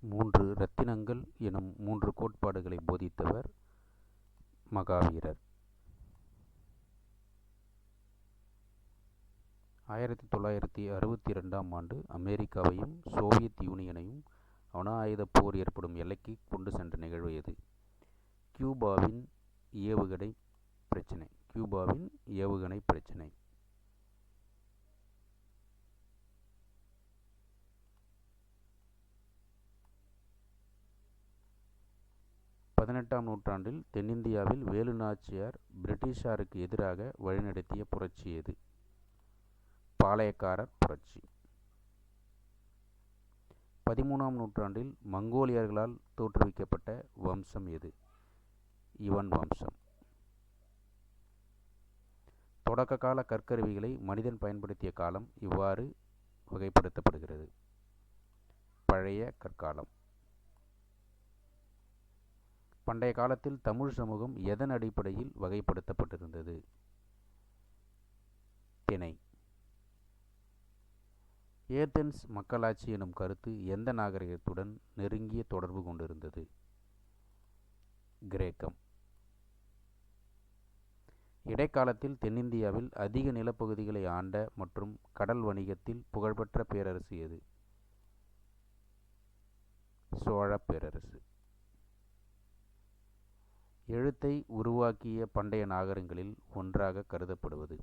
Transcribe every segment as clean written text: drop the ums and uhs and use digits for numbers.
மூன்று இரத்தினங்கள் எனும் மூன்று கோட்பாடுகளை போதித்தவர் மகாவீரர். 1962ஆம் ஆண்டு அமெரிக்காவையும் சோவியத் யூனியனையும் அணு ஆயுதப் போர் ஏற்படும் எல்லைக்கு கொண்டு சென்ற நிகழ்வு எது? கியூபாவின் ஏவுகணை பிரச்சினை. 18ஆம் நூற்றாண்டில் தென்னிந்தியாவில் வேலு நாச்சியார் பிரிட்டிஷாருக்கு எதிராக வழிநடத்திய புரட்சி எது? பாளையக்காரர் புரட்சி. 13ஆம் நூற்றாண்டில் மங்கோலியர்களால் தோற்றுவிக்கப்பட்ட வம்சம் எது? யுவன் வம்சம். தொடக்க கால கற்கருவிகளை மனிதன் பயன்படுத்திய காலம் இவ்வாறு வகைப்படுத்தப்படுகிறது: பழைய கற்காலம். பண்டைய காலத்தில் தமிழ் சமூகம் எதன் அடிப்படையில் வகைப்படுத்தப்பட்டிருந்தது? திணை. ஏதென்ஸ் மக்களாட்சி எனும் கருத்து எந்த நாகரிகத்துடன் நெருங்கிய தொடர்பு கொண்டிருந்தது? கிரேக்கம். இடைக்காலத்தில் தென்னிந்தியாவில் அதிக நிலப்பகுதிகளை ஆண்ட மற்றும் கடல் வணிகத்தில் புகழ்பெற்ற பேரரசு எது? சோழ பேரரசு. எழுத்தை உருவாக்கிய பண்டைய நாகரிகங்களில் ஒன்றாக கருதப்படுவது?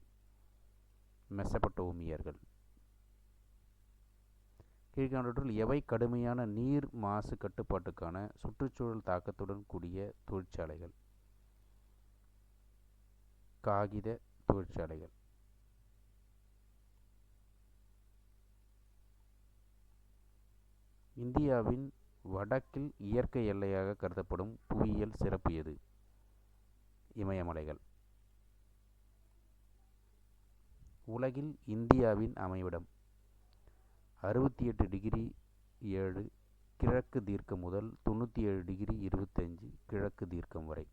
மெசபடோமியர்கள். கீழ்கண்டவற்றுள் எவை கடுமையான நீர் மாசு கட்டுப்பாட்டுக்கான சுற்றுச்சூழல் தாக்கத்துடன் கூடிய தொழிற்சாலைகள்? காகித தொழிற்சாலைகள். இந்தியாவின் வடக்கில் இயற்கை எல்லையாக கருதப்படும் புவியியல் சிறப்பு எது? இமயமலைகள். உலகில் இந்தியாவின் அமைவிடம் 68°7 கிழக்கு தீர்க்கம் முதல் 97°25 கிழக்கு தீர்க்கம் வரை.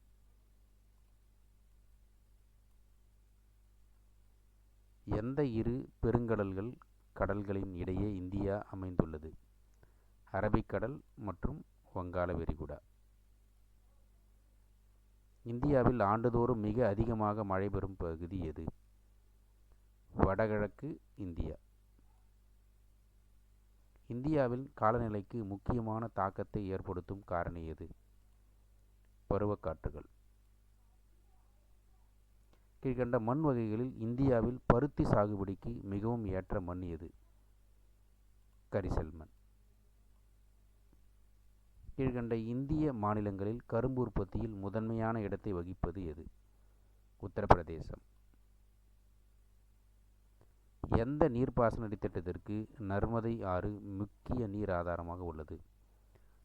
எந்த இரு பெருங்கடல்கள் கடல்களின் இடையே இந்தியா அமைந்துள்ளது? அரபிக்கடல் மற்றும் வங்காள விரிகுடா. இந்தியாவில் ஆண்டுதோறும் மிக அதிகமாக மழை பெறும் பகுதி எது? வடகிழக்கு இந்தியா. இந்தியாவில் காலநிலைக்கு முக்கியமான தாக்கத்தை ஏற்படுத்தும் காரணி எது? பருவக்காற்றுகள். கீழ்கண்ட மண் வகைகளில் இந்தியாவில் பருத்தி சாகுபடிக்கு மிகவும் ஏற்ற மண் எது? கரிசல் மண். கீழ்கண்ட இந்திய மாநிலங்களில் கரும்பு உற்பத்தியில் முதன்மையான இடத்தை வகிப்பது எது? உத்தரப்பிரதேசம். எந்த நீர்ப்பாசன அடித்தட்டத்திற்கு நர்மதை ஆறு முக்கிய நீர் ஆதாரமாக உள்ளது?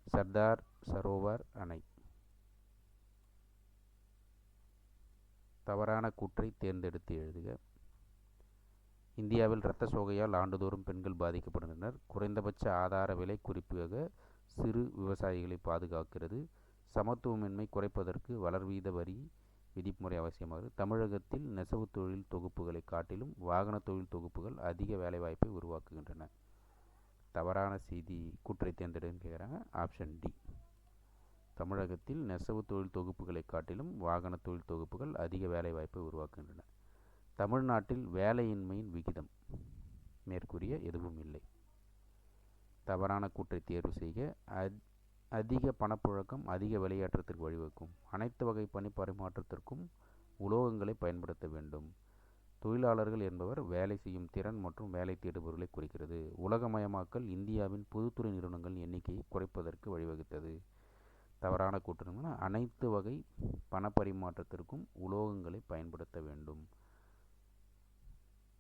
சர்தார் சரோவர் அணை. தவறான கூற்றை தேர்ந்தெடுத்து எழுதுக. இந்தியாவில் இரத்த சோகையால் ஆண்டுதோறும் பெண்கள் பாதிக்கப்படுகின்றனர். குறைந்தபட்ச ஆதார விலை குறிப்பாக சிறு விவசாயிகளை பாதுகாக்கிறது. சமத்துவமின்மை குறைப்பதற்கு வளர்வீத வரி விதிமுறை அவசியமாகிறது. தமிழகத்தில் நெசவு தொழில் தொகுப்புகளை காட்டிலும் வாகன தொழில் தொகுப்புகள் அதிக வேலைவாய்ப்பை உருவாக்குகின்றன. தவறான செய்தி கூற்றை தேர்ந்தெடுன்னு கேட்குறாங்க. Option D. தமிழகத்தில் நெசவு தொழில் தொகுப்புகளை காட்டிலும் வாகன தொழில் தொகுப்புகள் அதிக வேலைவாய்ப்பை உருவாக்குகின்றன. தமிழ்நாட்டில் வேலையின்மையின் விகிதம் மேற்கூறிய எதுவும் இல்லை. தவறான கூற்றை தேர்வு செய்க. அதிக பணப்புழக்கம் அதிக விலையேற்றத்திற்கு வழிவகுக்கும். அனைத்து வகை பணி பரிமாற்றத்திற்கும் உலோகங்களை பயன்படுத்த வேண்டும். தொழிலாளர்கள் என்பவர் வேலை செய்யும் திறன் மற்றும் வேலை தேடுபவர்களை குறிக்கிறது. உலகமயமாக்கல் இந்தியாவின் பொதுத்துறை நிறுவனங்களின் எண்ணிக்கையை குறைப்பதற்கு வழிவகுத்தது. தவறான கூற்று அனைத்து வகை பணப்பரிமாற்றத்திற்கும் உலோகங்களை பயன்படுத்த வேண்டும்.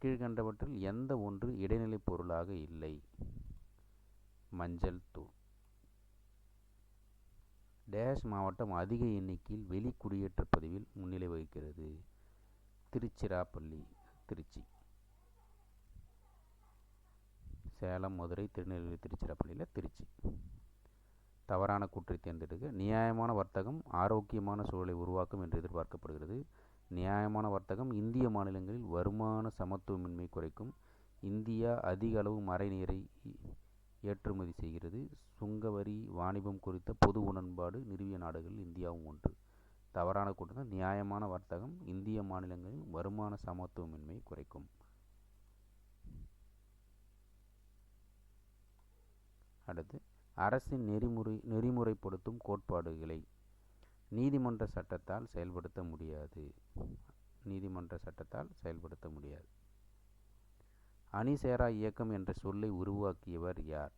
கீழ்கண்டவற்றில் எந்த ஒன்று இடைநிலை பொருளாக இல்லை? மஞ்சள் தூள். டேஷ் மாவட்டம் அதிக எண்ணிக்கையில் வெளி குடியேற்ற பதிவில் முன்னிலை வகிக்கிறது? திருச்சிராப்பள்ளி. திருச்சி. சேலம், மதுரை, திருநெல்வேலி, திருச்சிராப்பள்ளியில் திருச்சி. தவறான கூற்றை தேர்ந்தெடுக்க. நியாயமான வர்த்தகம் ஆரோக்கியமான சூழலை உருவாக்கும் என்று எதிர்பார்க்கப்படுகிறது. நியாயமான வர்த்தகம் இந்திய மாநிலங்களில் வருமான சமத்துவமின்மை குறைக்கும். இந்தியா அதிக அளவு மழை நீரை ஏற்றுமதி செய்கிறது. சுங்கவரி வாணிபம் குறித்த பொது உடன்பாடு நிறுவிய நாடுகளில் இந்தியாவும் ஒன்று. தவறான கூட்டம். நியாயமான வர்த்தகம் இந்திய மாநிலங்களில் வருமான சமத்துவமின்மையை குறைக்கும். அடுத்து, அரசின் நெறிமுறைப்படுத்தும் கோட்பாடுகளை நீதிமன்ற சட்டத்தால் செயல்படுத்த முடியாது. அணிசேரா இயக்கம் என்ற சொல்லை உருவாக்கியவர் யார்?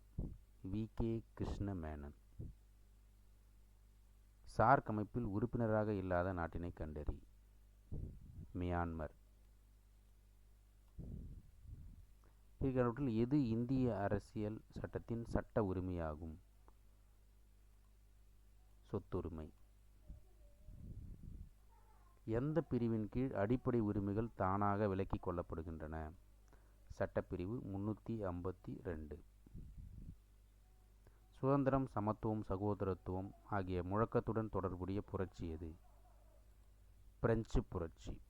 வி.கே. கிருஷ்ண மேனன். சார்க் அமைப்பில் உறுப்பினராக இல்லாத நாட்டினை கண்டறி. மியான்மர். கீழ்கண்டவற்றில் எது இந்திய அரசியல் சட்டத்தின் சட்ட உரிமையாகும்? சொத்துரிமை. எந்த பிரிவின் கீழ் அடிப்படை உரிமைகள் தானாக விலக்கிக் கொள்ளப்படுகின்றன? சட்டப்பிரிவு 352. சுதந்திரம், சமத்துவம், சகோதரத்துவம் ஆகிய முழக்கத்துடன் தொடர்புடைய புரட்சி எது? பிரெஞ்சு புரட்சி.